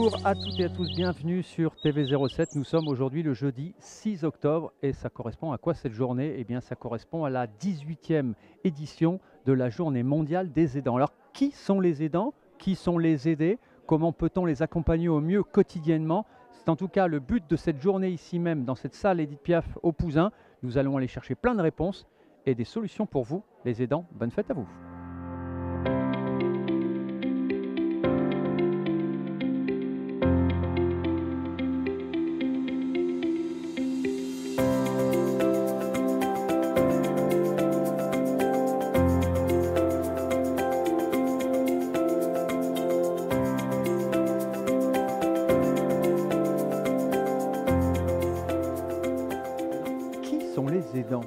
Bonjour à toutes et à tous, bienvenue sur TV07. Nous sommes aujourd'hui le jeudi 6 octobre et ça correspond à quoi cette journée? Eh bien ça correspond à la 18e édition de la journée mondiale des aidants. Alors qui sont les aidants? Qui sont les aidés? Comment peut-on les accompagner au mieux quotidiennement? C'est en tout cas le but de cette journée ici même dans cette salle Édith Piaf au Pouzin. Nous allons aller chercher plein de réponses et des solutions pour vous les aidants. Bonne fête à vous. Qui sont les aidants?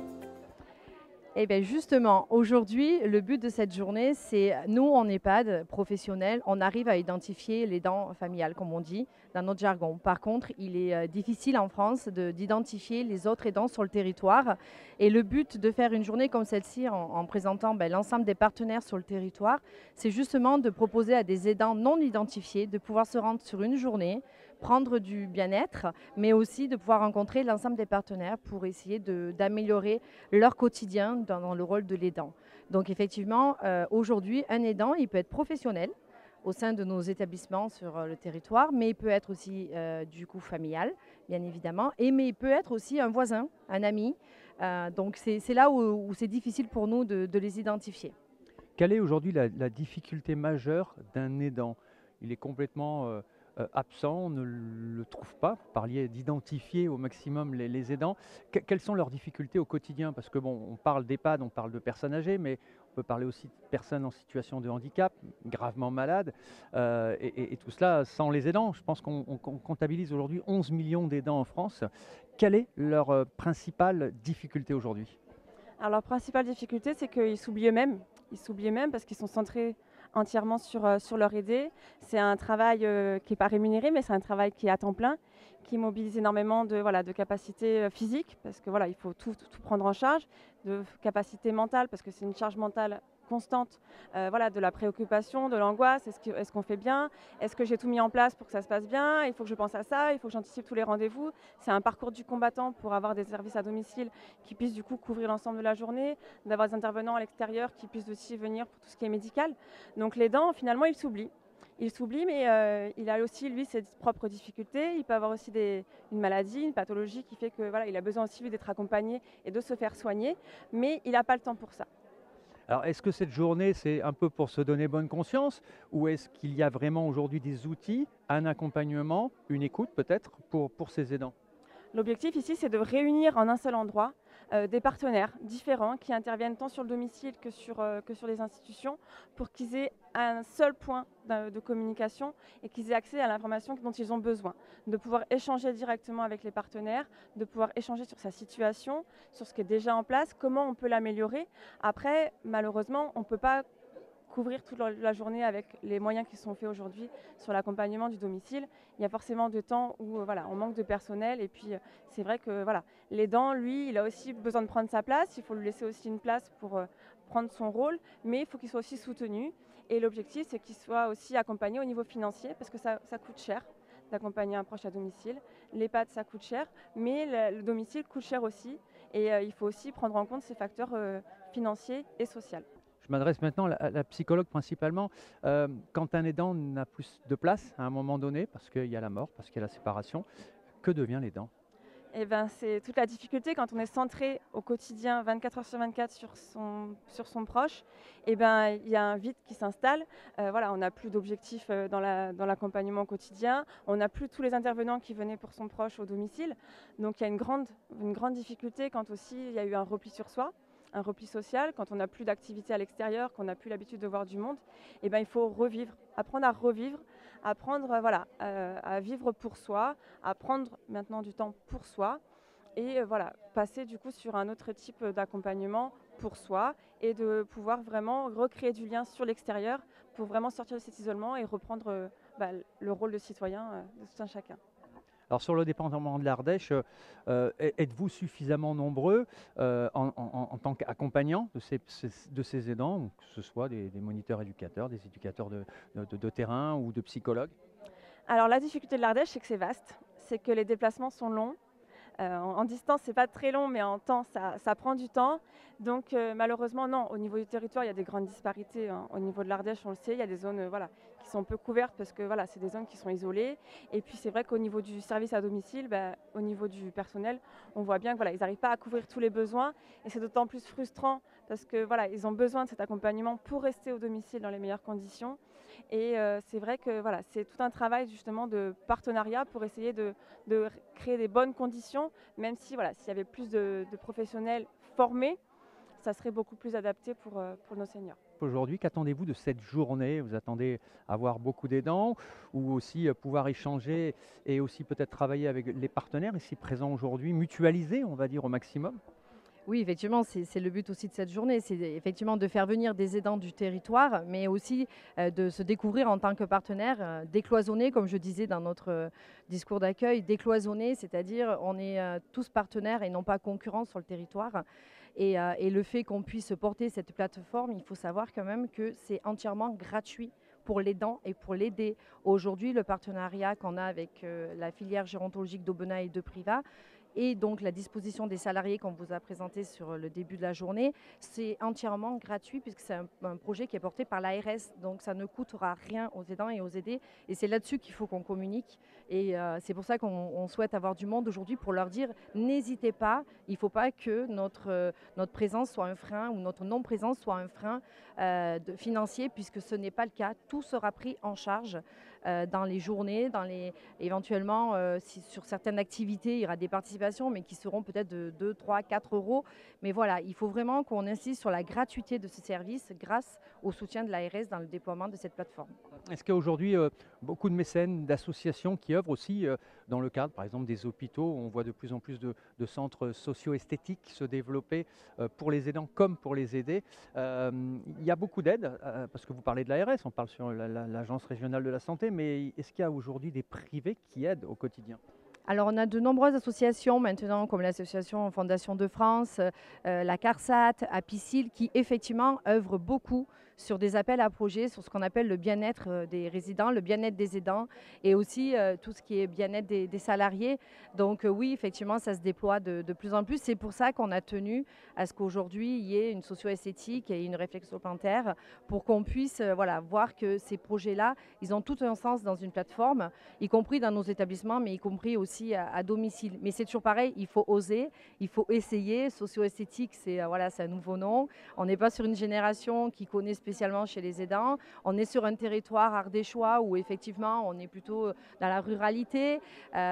Eh bien justement, aujourd'hui, le but de cette journée, c'est nous, en EHPAD professionnels, on arrive à identifier les dents familiales, comme on dit, dans notre jargon. Par contre, il est difficile en France d'identifier les autres aidants sur le territoire. Et le but de faire une journée comme celle-ci, en présentant l'ensemble des partenaires sur le territoire, c'est justement de proposer à des aidants non identifiés de pouvoir se rendre sur une journée, prendre du bien-être, mais aussi de pouvoir rencontrer l'ensemble des partenaires pour essayer d'améliorer leur quotidien dans le rôle de l'aidant. Donc effectivement, aujourd'hui, un aidant, il peut être professionnel au sein de nos établissements sur le territoire, mais il peut être aussi du coup familial, bien évidemment, mais il peut être aussi un voisin, un ami. Donc c'est là où c'est difficile pour nous de les identifier. Quelle est aujourd'hui la difficulté majeure d'un aidant? Il est complètement absent, on ne le trouve pas. Vous parliez d'identifier au maximum les aidants. Quelles sont leurs difficultés au quotidien? Parce que bon, on parle d'EHPAD, on parle de personnes âgées, mais on peut parler aussi de personnes en situation de handicap, gravement malades, et tout cela sans les aidants. Je pense qu'on comptabilise aujourd'hui 11 millions d'aidants en France. Quelle est leur principale difficulté aujourd'hui? Alors, leur principale difficulté, c'est qu'ils s'oublient eux-mêmes. Ils s'oublient eux-mêmes parce qu'ils sont centrés entièrement sur leur aidé. C'est un travail qui n'est pas rémunéré, mais c'est un travail qui est à temps plein, qui mobilise énormément de capacités physiques, parce que voilà, il faut tout prendre en charge, de capacités mentales, parce que c'est une charge mentale constante, de la préoccupation, de l'angoisse. Est-ce qu'on fait bien? Est-ce que j'ai tout mis en place pour que ça se passe bien? Il faut que je pense à ça, il faut que j'anticipe tous les rendez-vous. C'est un parcours du combattant pour avoir des services à domicile qui puissent du coup couvrir l'ensemble de la journée, d'avoir des intervenants à l'extérieur qui puissent aussi venir pour tout ce qui est médical. Donc l'aidant, finalement, il s'oublie. Il s'oublie, mais il a aussi, lui, ses propres difficultés. Il peut avoir aussi une maladie, une pathologie qui fait que voilà, il a besoin aussi, lui, d'être accompagné et de se faire soigner, mais il n'a pas le temps pour ça. Alors, est-ce que cette journée, c'est un peu pour se donner bonne conscience ou est-ce qu'il y a vraiment aujourd'hui des outils, un accompagnement, une écoute peut-être pour ces aidants? L'objectif ici, c'est de réunir en un seul endroit des partenaires différents qui interviennent tant sur le domicile que sur les institutions pour qu'ils aient un seul point de communication et qu'ils aient accès à l'information dont ils ont besoin. De pouvoir échanger directement avec les partenaires, de pouvoir échanger sur sa situation, sur ce qui est déjà en place, comment on peut l'améliorer. Après, malheureusement, on ne peut pas couvrir toute la journée avec les moyens qui sont faits aujourd'hui sur l'accompagnement du domicile. Il y a forcément des temps où on manque de personnel et puis c'est vrai que l'aidant, lui, il a aussi besoin de prendre sa place, il faut lui laisser aussi une place pour prendre son rôle, mais il faut qu'il soit aussi soutenu et l'objectif c'est qu'il soit aussi accompagné au niveau financier parce que ça coûte cher d'accompagner un proche à domicile. L'EHPAD, ça coûte cher, mais le domicile coûte cher aussi et il faut aussi prendre en compte ces facteurs financiers et sociaux. Je m'adresse maintenant à la psychologue principalement. Quand un aidant n'a plus de place à un moment donné, parce qu'il y a la mort, parce qu'il y a la séparation, que devient l'aidant? Eh ben, c'est toute la difficulté quand on est centré au quotidien 24 heures sur 24 sur son proche. Eh ben, il y a un vide qui s'installe. On n'a plus d'objectifs dans l'accompagnement quotidien. On n'a plus tous les intervenants qui venaient pour son proche au domicile. Donc il y a une grande difficulté quand aussi il y a eu un repli sur soi, un repli social, quand on n'a plus d'activité à l'extérieur, qu'on n'a plus l'habitude de voir du monde. Eh ben, il faut revivre, apprendre à revivre, apprendre à vivre pour soi, à prendre maintenant du temps pour soi et passer du coup sur un autre type d'accompagnement pour soi et de pouvoir vraiment recréer du lien sur l'extérieur pour vraiment sortir de cet isolement et reprendre le rôle de citoyen de tout un chacun. Alors sur le département de l'Ardèche, êtes-vous suffisamment nombreux en tant qu'accompagnants de ces aidants, que ce soit des moniteurs éducateurs, des éducateurs de terrain ou de psychologues? Alors la difficulté de l'Ardèche, c'est que c'est vaste, c'est que les déplacements sont longs. En distance, c'est pas très long, mais en temps, ça prend du temps. Donc malheureusement, non, au niveau du territoire, il y a des grandes disparités, hein. Au niveau de l'Ardèche, on le sait, il y a des zones voilà, qui sont peu couvertes parce que voilà, c'est des zones qui sont isolées. Et puis c'est vrai qu'au niveau du service à domicile, au niveau du personnel, on voit bien que voilà, ils n'arrivent pas à couvrir tous les besoins. Et c'est d'autant plus frustrant parce que voilà, ils ont besoin de cet accompagnement pour rester au domicile dans les meilleures conditions. Et c'est vrai que voilà, c'est tout un travail justement de partenariat pour essayer de créer des bonnes conditions, même si voilà, s'il y avait plus de professionnels formés, ça serait beaucoup plus adapté pour nos seniors. Aujourd'hui, qu'attendez-vous de cette journée? Vous attendez avoir beaucoup d'aidants ou aussi pouvoir échanger et aussi peut-être travailler avec les partenaires ici présents aujourd'hui, mutualiser, on va dire, au maximum? Oui, effectivement, c'est le but aussi de cette journée, c'est effectivement de faire venir des aidants du territoire, mais aussi de se découvrir en tant que partenaire, décloisonné, comme je disais dans notre discours d'accueil, décloisonné, c'est-à-dire on est tous partenaires et non pas concurrents sur le territoire. Et le fait qu'on puisse porter cette plateforme, il faut savoir quand même que c'est entièrement gratuit pour l'aidant et pour l'aider. Aujourd'hui, le partenariat qu'on a avec la filière gérontologique d'Aubenas et de Privas, et donc la disposition des salariés qu'on vous a présenté sur le début de la journée, c'est entièrement gratuit puisque c'est un projet qui est porté par l'ARS. Donc ça ne coûtera rien aux aidants et aux aidés. Et c'est là-dessus qu'il faut qu'on communique. Et c'est pour ça qu'on souhaite avoir du monde aujourd'hui pour leur dire n'hésitez pas, il ne faut pas que notre présence soit un frein ou notre non-présence soit un frein financier puisque ce n'est pas le cas. Tout sera pris en charge dans les journées, éventuellement sur certaines activités, il y aura des participations, mais qui seront peut-être de 2, 3, 4 euros. Mais voilà, il faut vraiment qu'on insiste sur la gratuité de ce service grâce au soutien de l'ARS dans le déploiement de cette plateforme. Est-ce qu'il y a aujourd'hui beaucoup de mécènes, d'associations qui œuvrent aussi dans le cadre, par exemple, des hôpitaux? On voit de plus en plus de centres socio-esthétiques se développer pour les aidants comme pour les aidés. Il y a beaucoup d'aides, parce que vous parlez de l'ARS, on parle sur l'Agence régionale de la santé, mais est-ce qu'il y a aujourd'hui des privés qui aident au quotidien? Alors, on a de nombreuses associations maintenant, comme l'association Fondation de France, la CARSAT, Apicil, qui effectivement œuvrent beaucoup sur des appels à projets, sur ce qu'on appelle le bien-être des résidents, le bien-être des aidants et aussi tout ce qui est bien-être des salariés. Donc oui, effectivement, ça se déploie de plus en plus. C'est pour ça qu'on a tenu à ce qu'aujourd'hui, il y ait une socio-esthétique et une réflexo-plantaire pour qu'on puisse voilà, voir que ces projets-là, ils ont tout un sens dans une plateforme, y compris dans nos établissements, mais y compris aussi à domicile. Mais c'est toujours pareil, il faut oser, il faut essayer. Socio-esthétique, c'est voilà, un nouveau nom. On n'est pas sur une génération qui connaît spécialement chez les aidants. On est sur un territoire ardéchois où effectivement, on est plutôt dans la ruralité.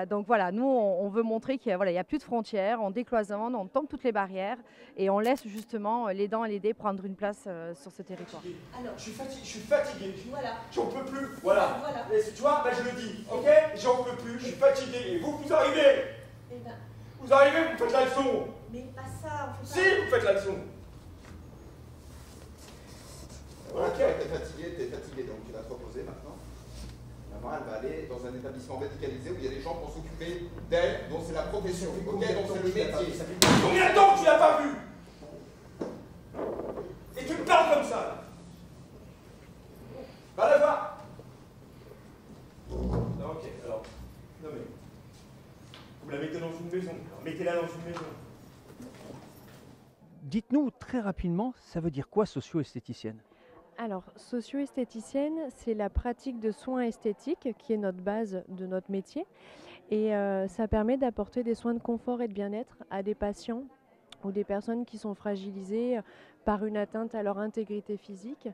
Donc voilà, nous, on veut montrer qu'il n'y a plus de frontières, on décloisonne, on tombe toutes les barrières et on laisse justement l'aidant et l'aidé prendre une place sur ce territoire. Alors, je suis fatigué. Voilà. J'en peux plus. Voilà. Voilà. Tu vois, je le dis, ok? J'en peux plus, je suis fatigué. Et vous arrivez. Eh ben, Vous arrivez, vous faites la leçon. mais pas ça, on fait Si, vous faites la leçon. Voilà, t'es fatigué, donc tu vas te reposer maintenant. Maman, elle va aller dans un établissement médicalisé où il y a des gens pour s'occuper d'elle, dont c'est la profession, ok? Donc c'est le métier. Combien de temps que tu l'as pas vu? Et tu me parles comme ça, là. Va la voir. Non, ok, alors. Non mais. Vous la mettez dans une maison. Alors, mettez-la dans une maison. Dites-nous très rapidement, ça veut dire quoi socio-esthéticienne? Alors, socio-esthéticienne, c'est la pratique de soins esthétiques qui est notre base de notre métier. Et ça permet d'apporter des soins de confort et de bien-être à des patients ou des personnes qui sont fragilisées par une atteinte à leur intégrité physique.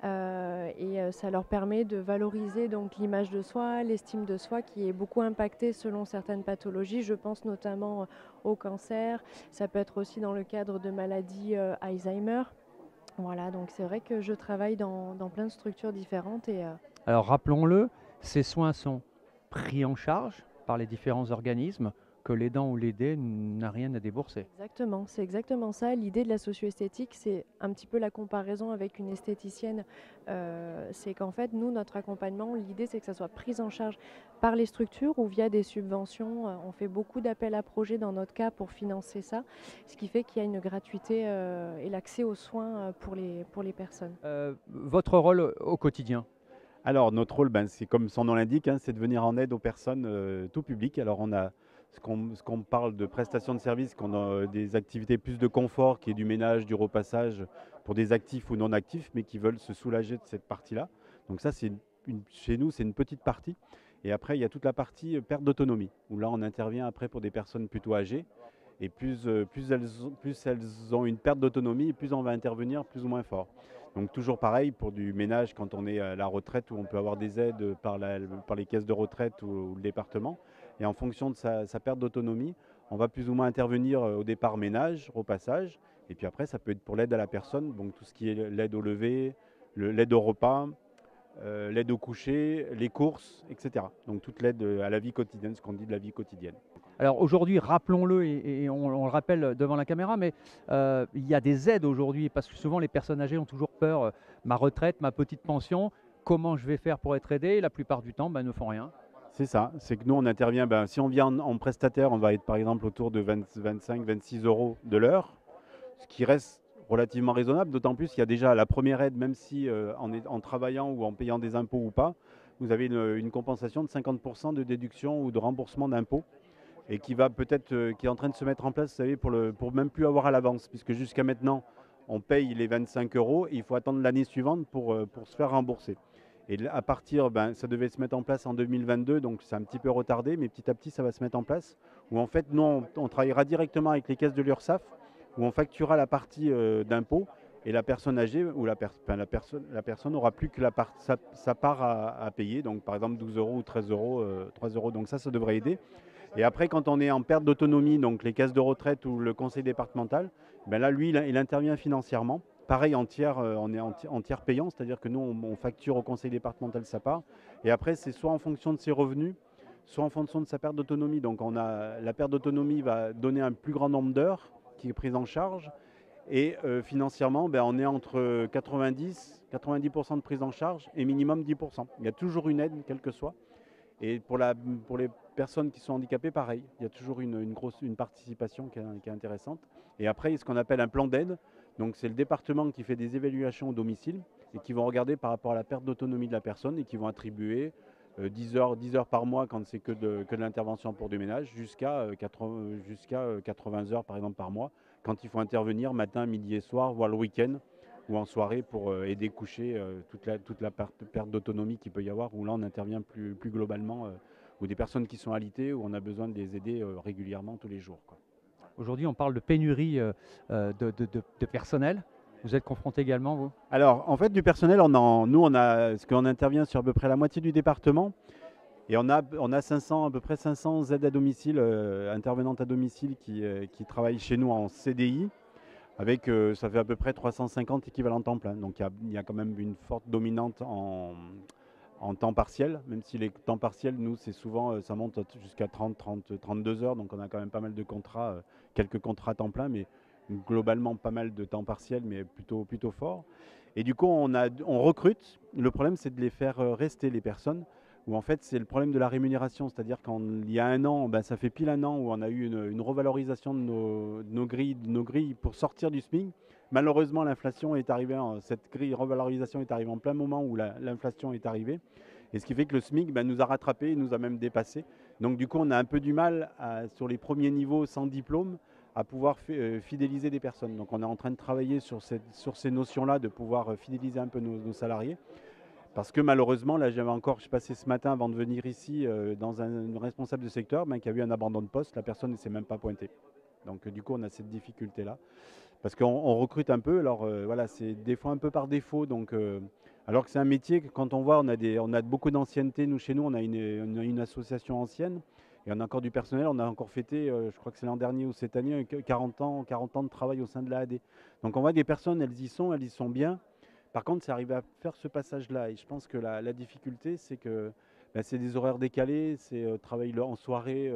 Ça leur permet de valoriser donc l'image de soi, l'estime de soi qui est beaucoup impactée selon certaines pathologies. Je pense notamment au cancer. Ça peut être aussi dans le cadre de maladies Alzheimer. Voilà, donc c'est vrai que je travaille dans plein de structures différentes. Alors rappelons-le, ces soins sont pris en charge par les différents organismes, que l'aidant ou l'aidé n'a rien à débourser. Exactement, c'est exactement ça. L'idée de la socio-esthétique, c'est un petit peu la comparaison avec une esthéticienne. C'est qu'en fait, nous, notre accompagnement, l'idée, c'est que ça soit pris en charge par les structures ou via des subventions. On fait beaucoup d'appels à projets dans notre cas pour financer ça, ce qui fait qu'il y a une gratuité et l'accès aux soins pour les personnes. Votre rôle au quotidien? Alors, notre rôle, ben, c'est comme son nom l'indique, hein, c'est de venir en aide aux personnes tout public. Alors, on a ce qu'on parle de prestations de services, qu'on a des activités plus de confort, qui est du ménage, du repassage, pour des actifs ou non actifs, mais qui veulent se soulager de cette partie-là. Donc ça, chez nous, c'est une petite partie. Et après, il y a toute la partie perte d'autonomie, où là, on intervient après pour des personnes plutôt âgées. Et plus elles ont une perte d'autonomie, plus on va intervenir plus ou moins fort. Donc toujours pareil pour du ménage quand on est à la retraite où on peut avoir des aides par les caisses de retraite ou le département. Et en fonction de sa perte d'autonomie, on va plus ou moins intervenir au départ ménage, repassage. Et puis après, ça peut être pour l'aide à la personne, donc tout ce qui est l'aide au lever, l'aide au repas, l'aide au coucher, les courses, etc. Donc toute l'aide à la vie quotidienne, ce qu'on dit de la vie quotidienne. Alors aujourd'hui, rappelons-le et on le rappelle devant la caméra, mais il y a des aides aujourd'hui parce que souvent les personnes âgées ont toujours peur, ma retraite, ma petite pension, comment je vais faire pour être aidé? Et la plupart du temps, ben, ne font rien. C'est ça, c'est que nous on intervient, ben, si on vient en prestataire, on va être par exemple autour de 25-26 euros de l'heure, ce qui reste relativement raisonnable, d'autant plus qu'il y a déjà la première aide, même si en travaillant ou en payant des impôts ou pas, vous avez une compensation de 50% de déduction ou de remboursement d'impôts et qui va peut-être, qui est en train de se mettre en place, vous savez, pour même plus avoir à l'avance, puisque jusqu'à maintenant, on paye les 25 euros et il faut attendre l'année suivante pour se faire rembourser. Et à partir, ben, ça devait se mettre en place en 2022, donc c'est un petit peu retardé, mais petit à petit, ça va se mettre en place, où en fait, nous, on travaillera directement avec les caisses de l'URSSAF, où on facturera la partie d'impôt, et la personne âgée, ou la personne n'aura plus que sa part à payer, donc par exemple 12 euros ou 13 euros, 3 euros, donc ça devrait aider. Et après, quand on est en perte d'autonomie, donc les caisses de retraite ou le conseil départemental, ben là, lui, il intervient financièrement. Pareil, on est en tiers payant, c'est-à-dire que nous, on facture au conseil départemental sa part. Et après, c'est soit en fonction de ses revenus, soit en fonction de sa perte d'autonomie. Donc la perte d'autonomie va donner un plus grand nombre d'heures qui est prise en charge. Et financièrement, ben, on est entre 90% de prise en charge et minimum 10%. Il y a toujours une aide, quelle que soit. Et pour les personnes qui sont handicapées, pareil, il y a toujours une participation qui est intéressante. Et après, il y a ce qu'on appelle un plan d'aide. Donc c'est le département qui fait des évaluations au domicile et qui vont regarder par rapport à la perte d'autonomie de la personne et qui vont attribuer 10 heures par mois quand c'est que de l'intervention pour du ménage jusqu'à 80 heures par exemple par mois quand il faut intervenir matin, midi et soir, voire le week-end ou en soirée pour aider coucher toute la perte d'autonomie qu'il peut y avoir, où là on intervient plus globalement, ou des personnes qui sont alitées, où on a besoin de les aider régulièrement tous les jours, quoi. Aujourd'hui, on parle de pénurie de personnel. Vous êtes confronté également, vous? Alors, en fait, du personnel, ce qu'on intervient sur à peu près la moitié du département, et on a à peu près 500 aides à domicile, intervenantes à domicile qui travaillent chez nous en CDI. Avec, ça fait à peu près 350 équivalents temps plein. Donc il y a quand même une forte dominante en temps partiel, même si les temps partiels, nous, c'est souvent, ça monte jusqu'à 32 heures. Donc on a quand même pas mal de contrats, quelques contrats temps plein, mais globalement pas mal de temps partiel, mais plutôt fort. Et du coup, on recrute. Le problème, c'est de les faire rester, les personnes. Où en fait c'est le problème de la rémunération, c'est-à-dire qu'il y a un an, ben, ça fait pile un an où on a eu une revalorisation de nos grilles pour sortir du SMIC. Malheureusement, l'inflation est arrivée, cette revalorisation est arrivée en plein moment où l'inflation est arrivée. Et ce qui fait que le SMIC nous a rattrapés, nous a même dépassés. Donc du coup, on a un peu du mal sur les premiers niveaux sans diplôme à pouvoir fidéliser des personnes. Donc on est en train de travailler sur ces notions-là, de pouvoir fidéliser un peu nos salariés. Parce que malheureusement, là, je passais ce matin avant de venir ici dans un responsable de secteur qui a eu un abandon de poste. La personne ne s'est même pas pointée. Donc du coup, on a cette difficulté-là. Parce qu'on recrute un peu, alors voilà, c'est des fois un peu par défaut. Donc, alors que c'est un métier que quand on voit, on a beaucoup d'ancienneté. Chez nous, on a une association ancienne. Et on a encore du personnel. On a encore fêté, je crois que c'est l'an dernier ou cette année, 40 ans de travail au sein de l'AAD. Donc on voit des personnes, elles y sont bien. Par contre, c'est arrivé à faire ce passage-là. Et je pense que la difficulté, c'est que c'est des horaires décalés, c'est travailler en soirée,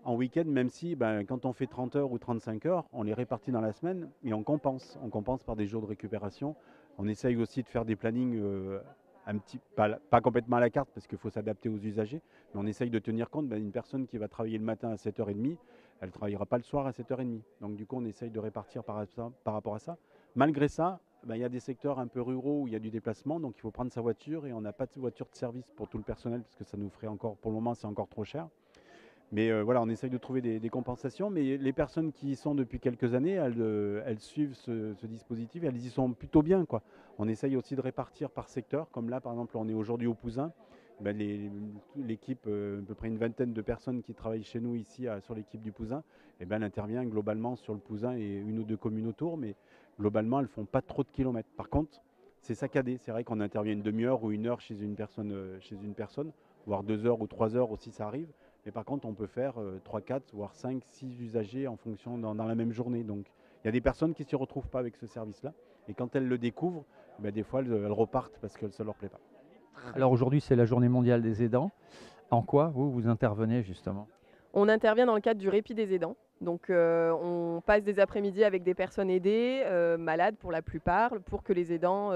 en week-end, même si quand on fait 30 heures ou 35 heures, on les répartit dans la semaine et on compense. On compense par des jours de récupération. On essaye aussi de faire des plannings pas complètement à la carte parce qu'il faut s'adapter aux usagers, mais on essaye de tenir compte d'une personne qui va travailler le matin à 7h30, elle ne travaillera pas le soir à 7h30. Donc du coup, on essaye de répartir par rapport à ça. Malgré ça, ben, il y a des secteurs un peu ruraux où il y a du déplacement, donc il faut prendre sa voiture et on n'a pas de voiture de service pour tout le personnel parce que ça nous ferait encore, pour le moment, c'est encore trop cher. Mais voilà, on essaye de trouver des compensations. Mais les personnes qui y sont depuis quelques années, elles suivent ce dispositif et elles y sont plutôt bien, quoi. On essaye aussi de répartir par secteur. Comme là, par exemple, on est aujourd'hui au Pouzin. Ben, l'équipe, à peu près une vingtaine de personnes qui travaillent chez nous ici sur l'équipe du Pouzin, eh ben, elle intervient globalement sur le Pouzin et une ou deux communes autour. Mais globalement, elles ne font pas trop de kilomètres. Par contre, c'est saccadé. C'est vrai qu'on intervient une demi-heure ou une heure chez une personne, voire 2 heures ou 3 heures aussi, ça arrive. Mais par contre, on peut faire 3, 4, voire 5, 6 usagers en fonction dans la même journée. Donc, il y a des personnes qui ne s'y retrouvent pas avec ce service-là. Et quand elles le découvrent, ben, des fois, elles repartent parce que ça ne leur plaît pas. Alors aujourd'hui, c'est la journée mondiale des aidants. En quoi vous intervenez justement? On intervient dans le cadre du répit des aidants. Donc on passe des après-midi avec des personnes aidées, malades pour la plupart, pour que les aidants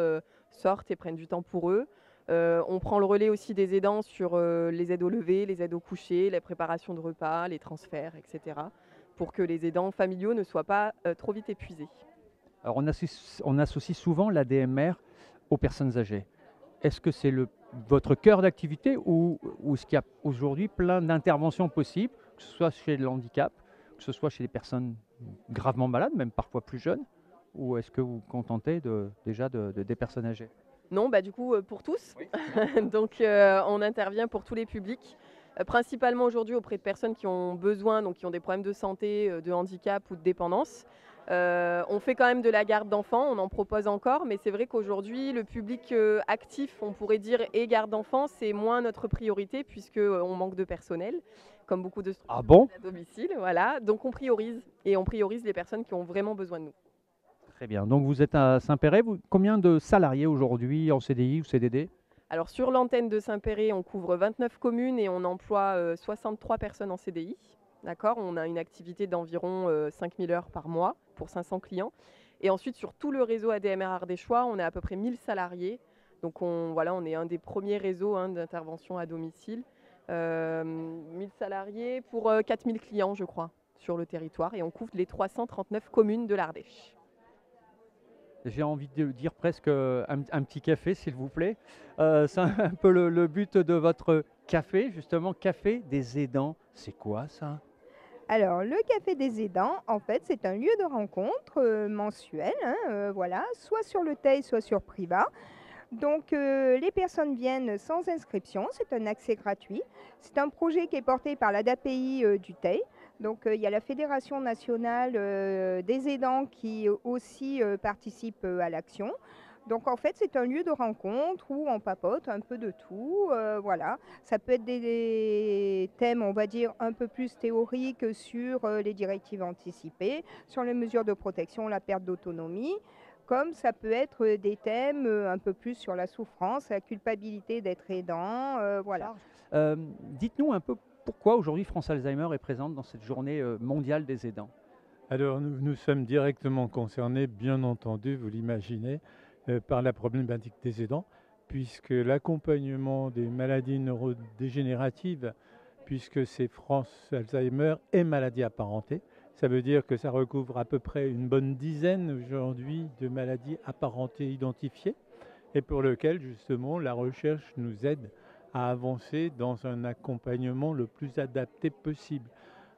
sortent et prennent du temps pour eux. On prend le relais aussi des aidants sur les aides au lever, les aides au coucher, la préparation de repas, les transferts, etc. pour que les aidants familiaux ne soient pas trop vite épuisés. Alors on associe souvent l'ADMR aux personnes âgées. Est-ce que c'est votre cœur d'activité ou est-ce qu'il y a aujourd'hui plein d'interventions possibles, que ce soit chez le handicap, que ce soit chez les personnes gravement malades, même parfois plus jeunes, ou est-ce que vous vous contentez déjà des personnes âgées? Non, du coup, pour tous. Oui. Donc, on intervient pour tous les publics, principalement aujourd'hui auprès de personnes qui ont besoin, donc qui ont des problèmes de santé, de handicap ou de dépendance. On fait quand même de la garde d'enfants, on en propose encore, mais c'est vrai qu'aujourd'hui, le public actif, on pourrait dire, et garde d'enfants, c'est moins notre priorité puisqu'on manque de personnel, comme beaucoup de structures à domicile. Voilà. Donc, on priorise les personnes qui ont vraiment besoin de nous. Très bien. Donc vous êtes à Saint-Péray. Combien de salariés aujourd'hui en CDI ou CDD? Alors sur l'antenne de Saint-Péray, on couvre 29 communes et on emploie 63 personnes en CDI. D'accord, on a une activité d'environ 5000 heures par mois pour 500 clients. Et ensuite sur tout le réseau ADMR Ardéchois, on a à peu près 1000 salariés. Donc on est un des premiers réseaux d'intervention à domicile. 1000 salariés pour 4000 clients, je crois, sur le territoire. Et on couvre les 339 communes de l'Ardèche. J'ai envie de dire presque un petit café, s'il vous plaît. C'est un peu le but de votre café, justement, café des aidants. C'est quoi ça? Alors, le Café des aidants, en fait, c'est un lieu de rencontre mensuel, voilà, soit sur le Teil, soit sur Privat. Donc, les personnes viennent sans inscription, c'est un accès gratuit. C'est un projet qui est porté par l'ADAPI du Teil. Donc, il y a la Fédération nationale des aidants qui aussi participe à l'action. Donc, en fait, c'est un lieu de rencontre où on papote un peu de tout. Voilà. Ça peut être des thèmes, on va dire, un peu plus théoriques sur les directives anticipées, sur les mesures de protection, la perte d'autonomie. Comme ça peut être des thèmes un peu plus sur la souffrance, la culpabilité d'être aidant, voilà. Dites-nous un peu pourquoi aujourd'hui France Alzheimer est présente dans cette journée mondiale des aidants. Alors nous sommes directement concernés, bien entendu, vous l'imaginez, par la problématique des aidants, puisque l'accompagnement des maladies neurodégénératives, puisque c'est France Alzheimer et maladies apparentées, ça veut dire que ça recouvre à peu près une bonne dizaine aujourd'hui de maladies apparentées identifiées et pour lesquelles justement la recherche nous aide à avancer dans un accompagnement le plus adapté possible.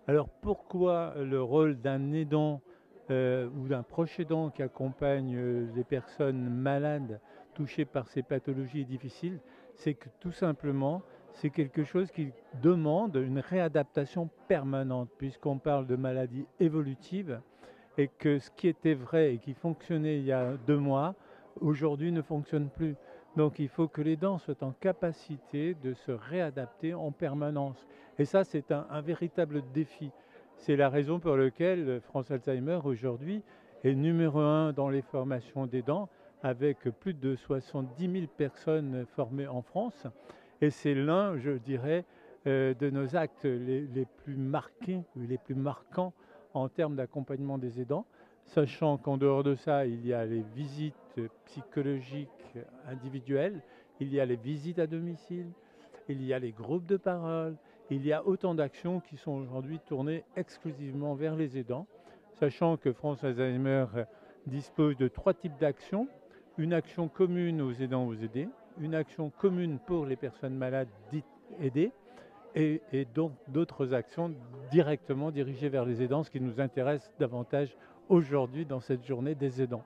Alors pourquoi le rôle d'un aidant ou d'un proche aidant qui accompagne les personnes malades touchées par ces pathologies difficiles? C'est que tout simplement, c'est quelque chose qui demande une réadaptation permanente, puisqu'on parle de maladies évolutives et que ce qui était vrai et qui fonctionnait il y a 2 mois, aujourd'hui ne fonctionne plus. Donc il faut que les aidants soient en capacité de se réadapter en permanence. Et ça, c'est un véritable défi. C'est la raison pour laquelle France Alzheimer aujourd'hui est numéro 1 dans les formations d'aidants, avec plus de 70 000 personnes formées en France. Et c'est l'un, je dirais, de nos actes les plus marqués, les plus marquants en termes d'accompagnement des aidants, sachant qu'en dehors de ça, il y a les visites psychologiques individuelles, il y a les visites à domicile, il y a les groupes de parole, il y a autant d'actions qui sont aujourd'hui tournées exclusivement vers les aidants, sachant que France Alzheimer dispose de 3 types d'actions. Une action commune aux aidants, aux aidés, une action commune pour les personnes malades dites aidées, et donc d'autres actions directement dirigées vers les aidants, ce qui nous intéresse davantage aujourd'hui dans cette journée des aidants.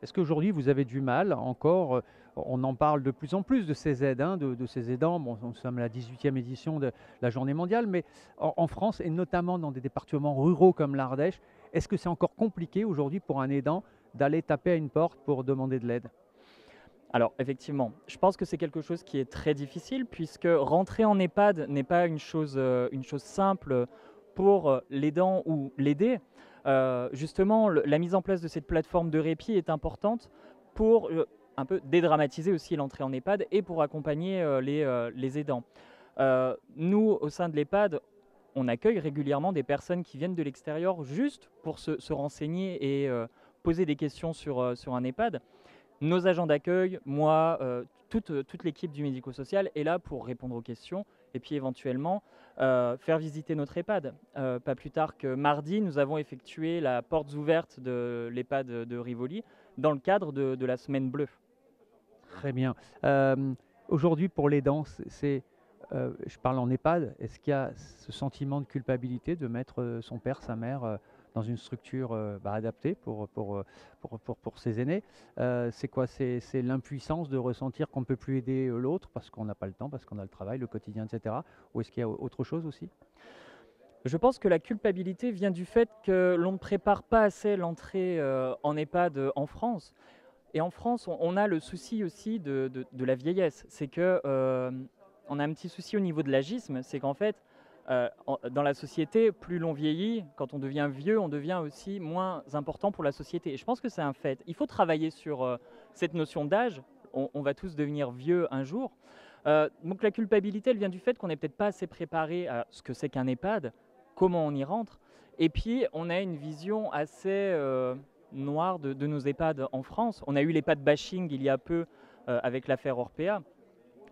Est-ce qu'aujourd'hui vous avez du mal encore, on en parle de plus en plus de ces aides, hein, de ces aidants, bon, nous sommes à la 18e édition de la journée mondiale, mais en France et notamment dans des départements ruraux comme l'Ardèche, est-ce que c'est encore compliqué aujourd'hui pour un aidant d'aller taper à une porte pour demander de l'aide? Alors effectivement, je pense que c'est quelque chose qui est très difficile puisque rentrer en EHPAD n'est pas une chose simple pour l'aidant ou l'aider. Justement, la mise en place de cette plateforme de répit est importante pour un peu dédramatiser aussi l'entrée en EHPAD et pour accompagner les aidants. Nous, au sein de l'EHPAD, on accueille régulièrement des personnes qui viennent de l'extérieur juste pour se renseigner et poser des questions sur un EHPAD. Nos agents d'accueil, moi, toute l'équipe du médico-social est là pour répondre aux questions et puis éventuellement faire visiter notre EHPAD. Pas plus tard que mardi, nous avons effectué la porte ouverte de l'EHPAD de Rivoli dans le cadre de la Semaine Bleue. Très bien. Aujourd'hui, pour l'aidant, je parle en EHPAD, est-ce qu'il y a ce sentiment de culpabilité de mettre son père, sa mère dans une structure adaptée pour ses aînés? C'est quoi? C'est l'impuissance de ressentir qu'on ne peut plus aider l'autre parce qu'on n'a pas le temps, parce qu'on a le travail, le quotidien, etc. Ou est-ce qu'il y a autre chose aussi? Je pense que la culpabilité vient du fait que l'on ne prépare pas assez l'entrée en EHPAD en France. Et en France, on a le souci aussi de la vieillesse. C'est que on a un petit souci au niveau de l'agisme, c'est qu'en fait, dans la société, plus l'on vieillit, quand on devient vieux, on devient aussi moins important pour la société. Et je pense que c'est un fait. Il faut travailler sur cette notion d'âge. On va tous devenir vieux un jour. Donc la culpabilité, elle vient du fait qu'on n'est peut-être pas assez préparé à ce que c'est qu'un EHPAD, comment on y rentre. Et puis, on a une vision assez noire de nos EHPAD en France. On a eu l'EHPAD bashing il y a peu avec l'affaire Orpea.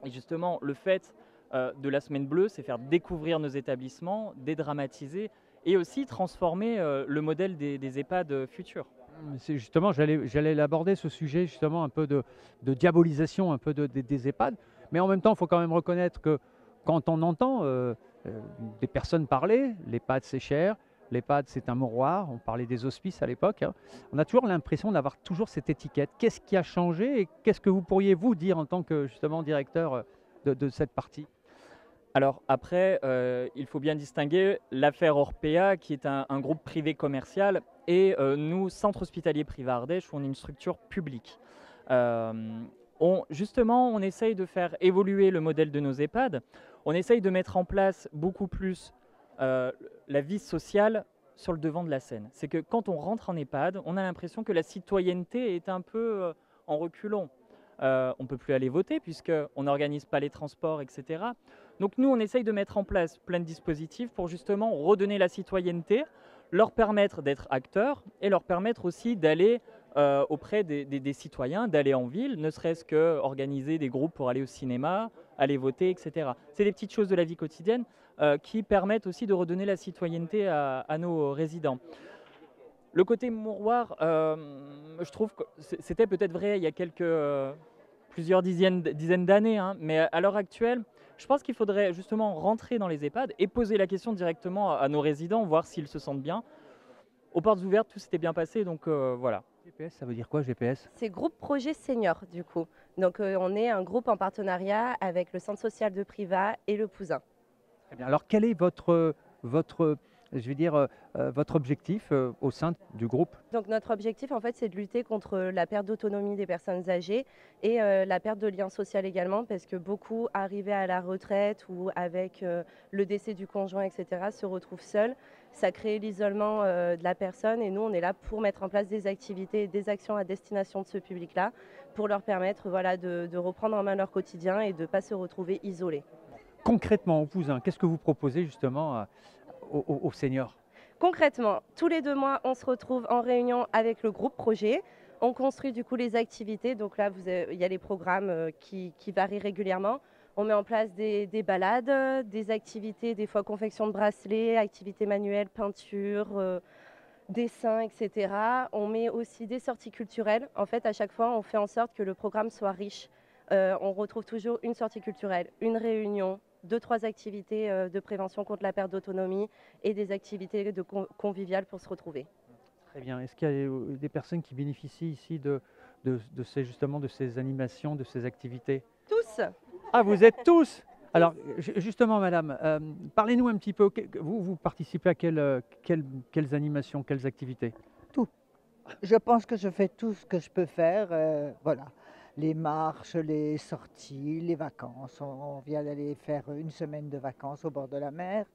Et justement, le fait de la Semaine Bleue, c'est faire découvrir nos établissements, dédramatiser et aussi transformer le modèle des EHPAD futurs. C'est justement, j'allais l'aborder, ce sujet, justement, un peu de diabolisation un peu des EHPAD. Mais en même temps, il faut quand même reconnaître que quand on entend des personnes parler, l'EHPAD c'est cher, l'EHPAD c'est un mouroir, on parlait des hospices à l'époque, hein, on a toujours l'impression d'avoir toujours cette étiquette. Qu'est-ce qui a changé et qu'est-ce que vous pourriez vous dire en tant que justement directeur de cette partie? Alors après, il faut bien distinguer l'affaire Orpea, qui est un groupe privé commercial, et nous, Centre Hospitalier Privé Ardèche, on est une structure publique. Justement, on essaye de faire évoluer le modèle de nos EHPAD. On essaye de mettre en place beaucoup plus la vie sociale sur le devant de la scène. C'est que quand on rentre en EHPAD, on a l'impression que la citoyenneté est un peu en reculons. On ne peut plus aller voter puisqu'on n'organise pas les transports, etc. Donc nous, on essaye de mettre en place plein de dispositifs pour justement redonner la citoyenneté, leur permettre d'être acteurs et leur permettre aussi d'aller auprès des citoyens, d'aller en ville, ne serait-ce qu'organiser des groupes pour aller au cinéma, aller voter, etc. C'est des petites choses de la vie quotidienne qui permettent aussi de redonner la citoyenneté à nos résidents. Le côté mouroir, je trouve que c'était peut-être vrai il y a plusieurs dizaines d'années, hein, mais à l'heure actuelle, je pense qu'il faudrait justement rentrer dans les EHPAD et poser la question directement à nos résidents, voir s'ils se sentent bien. Aux portes ouvertes, tout s'était bien passé, donc voilà. GPS, ça veut dire quoi, GPS? C'est groupe projet senior, du coup. Donc on est un groupe en partenariat avec le centre social de Privas et le Pouzin. Très bien. Alors quel est votre objectif au sein du groupe? Donc notre objectif, en fait, c'est de lutter contre la perte d'autonomie des personnes âgées et la perte de lien social également, parce que beaucoup, arrivés à la retraite ou avec le décès du conjoint, etc., se retrouvent seuls. Ça crée l'isolement de la personne et nous, on est là pour mettre en place des activités et des actions à destination de ce public-là pour leur permettre de reprendre en main leur quotidien et de ne pas se retrouver isolés. Concrètement, au Pouzin, qu'est-ce que vous proposez justement aux seniors? Concrètement, tous les 2 mois, on se retrouve en réunion avec le groupe projet. On construit du coup les activités. Donc là, il y a les programmes qui varient régulièrement. On met en place des balades, des activités, des fois confection de bracelets, activités manuelles, peinture, dessins, etc. On met aussi des sorties culturelles. En fait, à chaque fois, on fait en sorte que le programme soit riche. On retrouve toujours une sortie culturelle, une réunion, 2-3 activités de prévention contre la perte d'autonomie et des activités conviviales pour se retrouver. Très bien. Est-ce qu'il y a des personnes qui bénéficient ici justement de ces animations, de ces activités? Tous. Ah, vous êtes tous? Alors, justement, madame, parlez-nous un petit peu. Vous participez à quelles animations, quelles activités? Tout. Je pense que je fais tout ce que je peux faire. Voilà. Les marches, les sorties, les vacances. On vient d'aller faire une semaine de vacances au bord de la mer.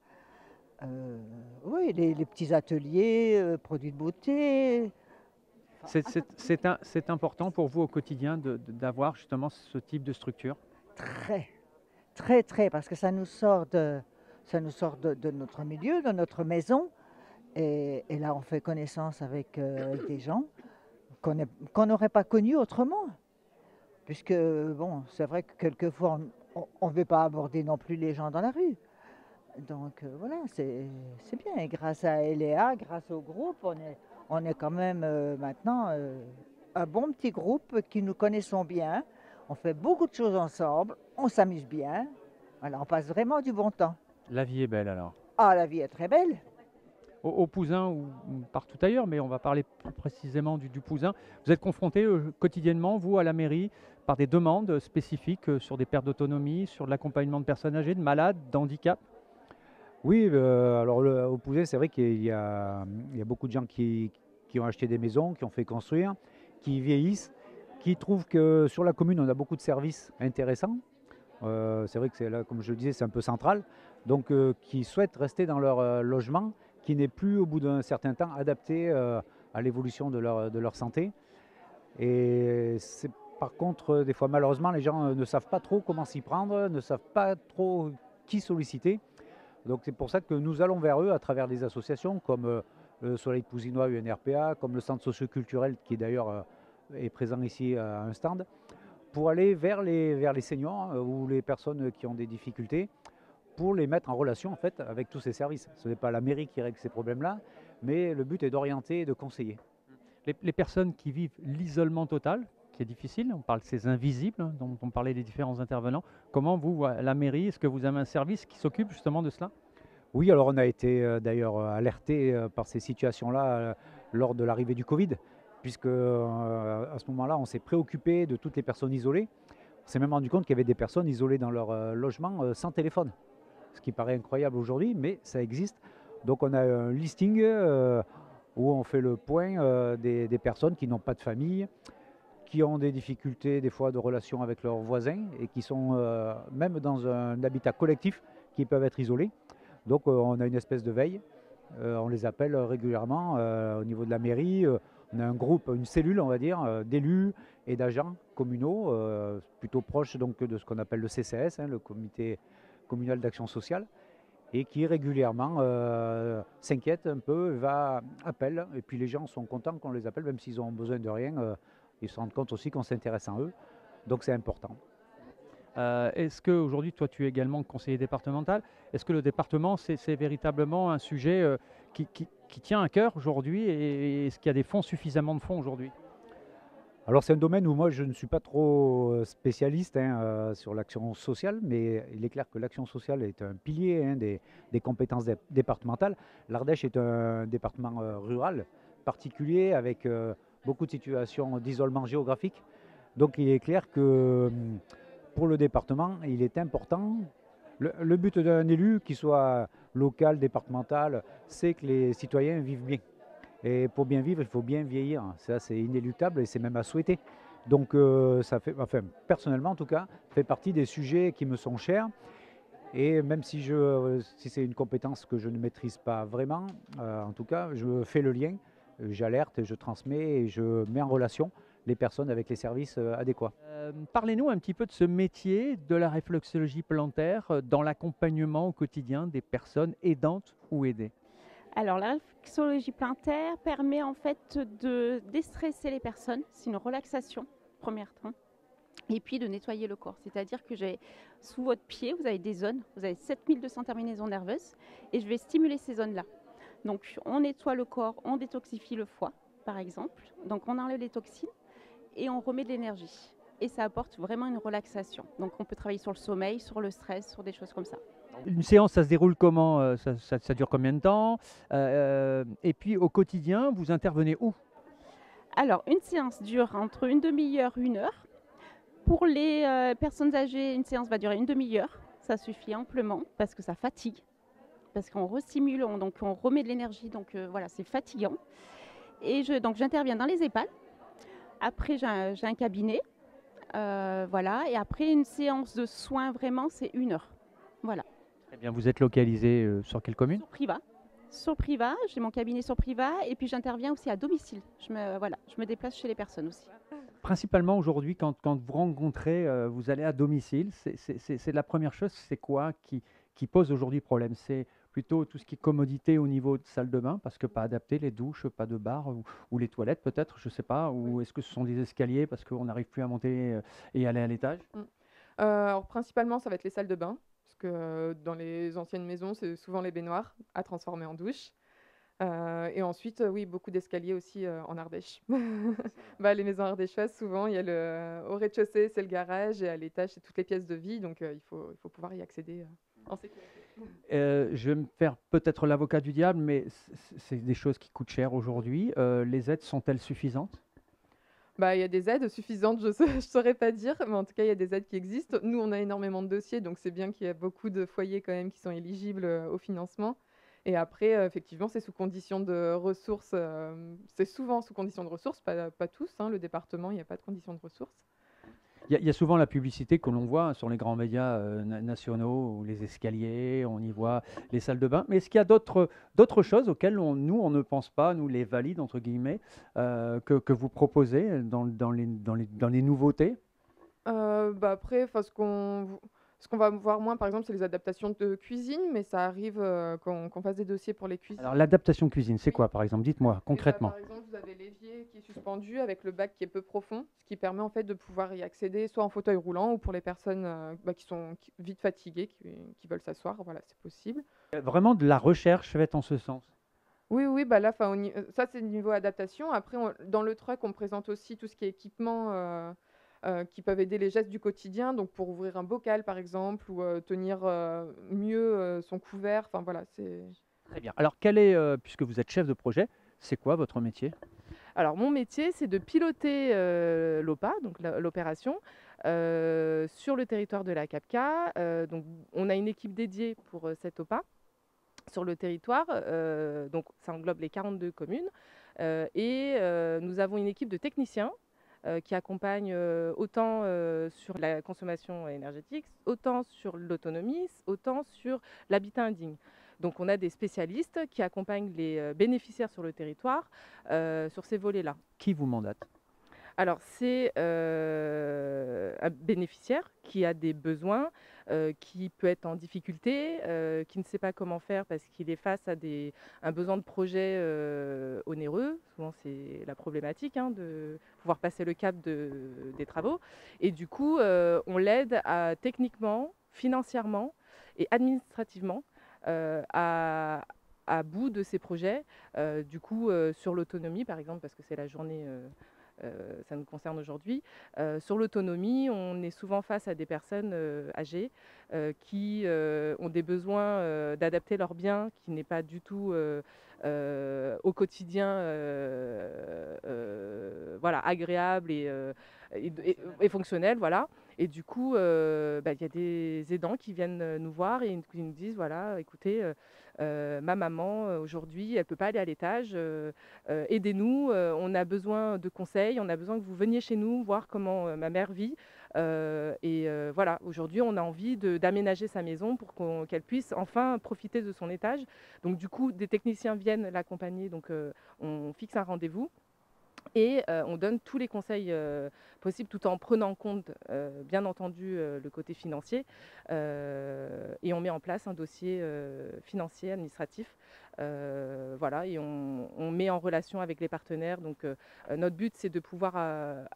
Oui, les petits ateliers, produits de beauté. C'est important pour vous au quotidien d'avoir justement ce type de structure? Très, parce que ça nous sort de notre milieu, de notre maison. Et là, on fait connaissance avec des gens qu'on n'aurait pas connus autrement. Puisque, bon, c'est vrai que quelquefois, on ne veut pas aborder non plus les gens dans la rue. Donc voilà, c'est bien. Et grâce à LEA, grâce au groupe, on est quand même maintenant un bon petit groupe qui nous connaissons bien. On fait beaucoup de choses ensemble, on s'amuse bien. Voilà, on passe vraiment du bon temps. La vie est belle alors? Ah, la vie est très belle. Au Pouzin ou partout ailleurs, mais on va parler plus précisément du Pouzin. Vous êtes confronté quotidiennement, vous, à la mairie, par des demandes spécifiques sur des pertes d'autonomie, sur de l'accompagnement de personnes âgées, de malades, d'handicap? Oui, alors au Pouzin, c'est vrai qu'il y a beaucoup de gens qui ont acheté des maisons, qui ont fait construire, qui vieillissent, qui trouvent que sur la commune, on a beaucoup de services intéressants. C'est vrai que c'est là, comme je le disais, c'est un peu central. Donc, qui souhaitent rester dans leur logement, qui n'est plus, au bout d'un certain temps, adapté à l'évolution de leur santé. Et c'est par contre, des fois, malheureusement, les gens ne savent pas trop comment s'y prendre, ne savent pas trop qui solliciter. Donc c'est pour ça que nous allons vers eux à travers des associations comme le Soleil Pouzinois UNRPA, comme le centre socioculturel qui d'ailleurs est présent ici à un stand, pour aller vers les seniors ou les personnes qui ont des difficultés, pour les mettre en relation en fait avec tous ces services. Ce n'est pas la mairie qui règle ces problèmes-là, mais le but est d'orienter et de conseiller. Les personnes qui vivent l'isolement total, qui est difficile, on parle de ces invisibles dont on parlait les différents intervenants. Comment vous, à la mairie, est-ce que vous avez un service qui s'occupe justement de cela? Oui, alors on a été d'ailleurs alerté par ces situations-là lors de l'arrivée du Covid, puisque à ce moment-là, on s'est préoccupé de toutes les personnes isolées. On s'est même rendu compte qu'il y avait des personnes isolées dans leur logement sans téléphone, ce qui paraît incroyable aujourd'hui, mais ça existe. Donc on a un listing où on fait le point des personnes qui n'ont pas de famille, qui ont des difficultés des fois de relation avec leurs voisins et qui sont même dans un habitat collectif qui peuvent être isolés. Donc on a une espèce de veille, on les appelle régulièrement au niveau de la mairie. On a un groupe, une cellule on va dire, d'élus et d'agents communaux, plutôt proches donc de ce qu'on appelle le CCS, le comité communal d'action sociale, et qui régulièrement s'inquiète un peu, appelle, et puis les gens sont contents qu'on les appelle, même s'ils ont besoin de rien. Ils se rendent compte aussi qu'on s'intéresse à eux, donc c'est important. Est-ce qu'aujourd'hui, toi tu es également conseiller départemental, est-ce que le département c'est véritablement un sujet qui tient à cœur aujourd'hui, et est-ce qu'il y a suffisamment de fonds aujourd'hui? Alors c'est un domaine où moi je ne suis pas trop spécialiste sur l'action sociale, mais il est clair que l'action sociale est un pilier des compétences départementales. L'Ardèche est un département rural particulier avec beaucoup de situations d'isolement géographique. Donc il est clair que pour le département, il est important. Le but d'un élu, qu'il soit local, départemental, c'est que les citoyens vivent bien. Et pour bien vivre, il faut bien vieillir. Ça, c'est inéluctable et c'est même à souhaiter. Donc ça fait, enfin, personnellement en tout cas, fait partie des sujets qui me sont chers. Et même si c'est une compétence que je ne maîtrise pas vraiment, en tout cas, je fais le lien. J'alerte, je transmets et je mets en relation les personnes avec les services adéquats. Parlez-nous un petit peu de ce métier de la réflexologie plantaire dans l'accompagnement au quotidien des personnes aidantes ou aidées. Alors la réflexologie plantaire permet en fait de déstresser les personnes, c'est une relaxation, premier temps, et puis de nettoyer le corps. C'est-à-dire que sous votre pied, vous avez des zones, vous avez 7200 terminaisons nerveuses, et je vais stimuler ces zones-là. Donc on nettoie le corps, on détoxifie le foie, par exemple. Donc on enlève les toxines et on remet de l'énergie. Et ça apporte vraiment une relaxation. Donc on peut travailler sur le sommeil, sur le stress, sur des choses comme ça. Une séance, ça se déroule comment? Ça dure combien de temps? Et puis au quotidien, vous intervenez où? Alors une séance dure entre une demi-heure, 1 heure. Pour les personnes âgées, une séance va durer une demi-heure. Ça suffit amplement parce que ça fatigue. Parce qu'on restimule, donc on remet de l'énergie. Donc voilà, c'est fatigant. Et donc j'interviens dans les EHPAD. Après, j'ai un cabinet. Voilà. Et après, une séance de soins, vraiment, c'est 1 heure. Voilà. Eh bien, vous êtes localisé sur quelle commune? Sur Privas, j'ai mon cabinet sur Privas et puis j'interviens aussi à domicile. Je me déplace chez les personnes aussi. Principalement aujourd'hui, quand vous rencontrez, vous allez à domicile, c'est la première chose, c'est quoi qui pose aujourd'hui problème? C'est plutôt tout ce qui est commodité au niveau de salle de bain, parce que pas adapté, les douches, pas de bar, ou les toilettes peut-être, je ne sais pas, ou est-ce que ce sont des escaliers parce qu'on n'arrive plus à monter et aller à l'étage? Alors principalement, ça va être les salles de bain, parce que dans les anciennes maisons, c'est souvent les baignoires à transformer en douche. Et ensuite, oui, beaucoup d'escaliers aussi en Ardèche. Les maisons ardéchoises, souvent, il y a au rez-de-chaussée, c'est le garage, et à l'étage, c'est toutes les pièces de vie, donc il faut pouvoir y accéder en sécurité. Je vais me faire peut-être l'avocat du diable, mais c'est des choses qui coûtent cher aujourd'hui. Les aides sont-elles suffisantes? Il y a des aides suffisantes, je ne saurais pas dire, mais en tout cas, il y a des aides qui existent. Nous, on a énormément de dossiers, donc c'est bien qu'il y a beaucoup de foyers quand même qui sont éligibles au financement. Et après, effectivement, c'est sous condition de ressources. C'est souvent sous condition de ressources, pas tous. Le département, il n'y a pas de condition de ressources. Il y a souvent la publicité que l'on voit sur les grands médias nationaux, ou les escaliers, on y voit les salles de bain. Mais est-ce qu'il y a d'autres choses auxquelles nous, on ne pense pas, nous les valides, entre guillemets, que vous proposez dans les nouveautés? Après, ce qu'on va voir moins, par exemple, c'est les adaptations de cuisine, mais ça arrive qu'on fasse des dossiers pour les cuisines. Alors, l'adaptation cuisine, c'est quoi, par exemple? Dites-moi concrètement. Par exemple, vous avez l'évier qui est suspendu avec le bac qui est peu profond, ce qui permet en fait de pouvoir y accéder soit en fauteuil roulant ou pour les personnes qui sont vite fatiguées, qui veulent s'asseoir. Voilà, c'est possible. Vraiment de la recherche faite en ce sens? Oui, là, ça c'est le niveau adaptation. Après, dans le truck, on présente aussi tout ce qui est équipement qui peuvent aider les gestes du quotidien, donc pour ouvrir un bocal par exemple, ou tenir mieux son couvert. Enfin voilà, c'est... Très bien. Alors, puisque vous êtes chef de projet, c'est quoi votre métier? Alors, mon métier, c'est de piloter l'OPA, donc l'opération, sur le territoire de la CAPCA. Donc, on a une équipe dédiée pour cette OPA sur le territoire. Donc, ça englobe les 42 communes. Et nous avons une équipe de techniciens qui accompagne autant sur la consommation énergétique, autant sur l'autonomie, autant sur l'habitat indigne. Donc on a des spécialistes qui accompagnent les bénéficiaires sur le territoire sur ces volets-là. Qui vous mandate? Alors c'est un bénéficiaire qui a des besoins, qui peut être en difficulté, qui ne sait pas comment faire parce qu'il est face à un besoin de projet onéreux. Souvent c'est la problématique de pouvoir passer le cap des travaux. Et du coup, on l'aide techniquement, financièrement et administrativement à bout de ses projets. Du coup, sur l'autonomie par exemple, parce que c'est la journée... ça nous concerne aujourd'hui. Sur l'autonomie, on est souvent face à des personnes âgées qui ont des besoins d'adapter leurs biens, qui n'est pas du tout au quotidien agréable et fonctionnel. Voilà. Et du coup, y a des aidants qui viennent nous voir et qui nous disent, voilà, écoutez, ma maman, aujourd'hui, elle ne peut pas aller à l'étage, aidez-nous, on a besoin de conseils, on a besoin que vous veniez chez nous voir comment ma mère vit. Voilà, aujourd'hui, on a envie d'aménager sa maison pour qu'elle puisse enfin profiter de son étage. Donc du coup, des techniciens viennent l'accompagner, donc on fixe un rendez-vous. Et on donne tous les conseils possibles tout en prenant en compte, bien entendu, le côté financier. Et on met en place un dossier financier, administratif. Voilà, et on met en relation avec les partenaires. Donc notre but, c'est de pouvoir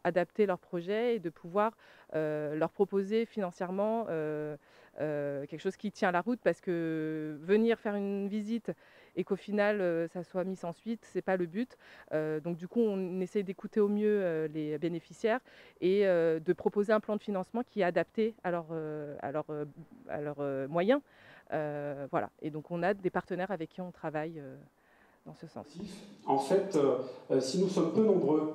adapter leur projet et de pouvoir leur proposer financièrement quelque chose qui tient la route. Parce que venir faire une visite et qu'au final ça soit mis sans suite, c'est pas le but. Donc du coup on essaye d'écouter au mieux les bénéficiaires et de proposer un plan de financement qui est adapté à leurs moyens. Voilà. Et donc on a des partenaires avec qui on travaille dans ce sens. En fait, si nous sommes peu nombreux,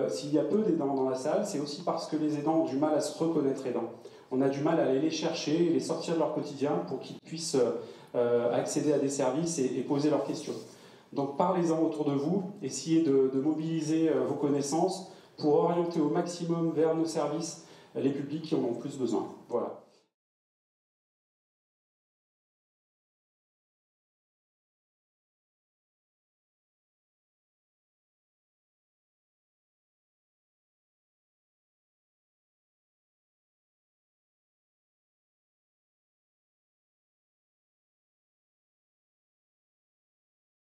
s'il y a peu d'aidants dans la salle, c'est aussi parce que les aidants ont du mal à se reconnaître aidants. On a du mal à aller les chercher et les sortir de leur quotidien pour qu'ils puissent accéder à des services et poser leurs questions. Donc parlez-en autour de vous, essayez de mobiliser vos connaissances pour orienter au maximum vers nos services les publics qui en ont plus besoin. Voilà.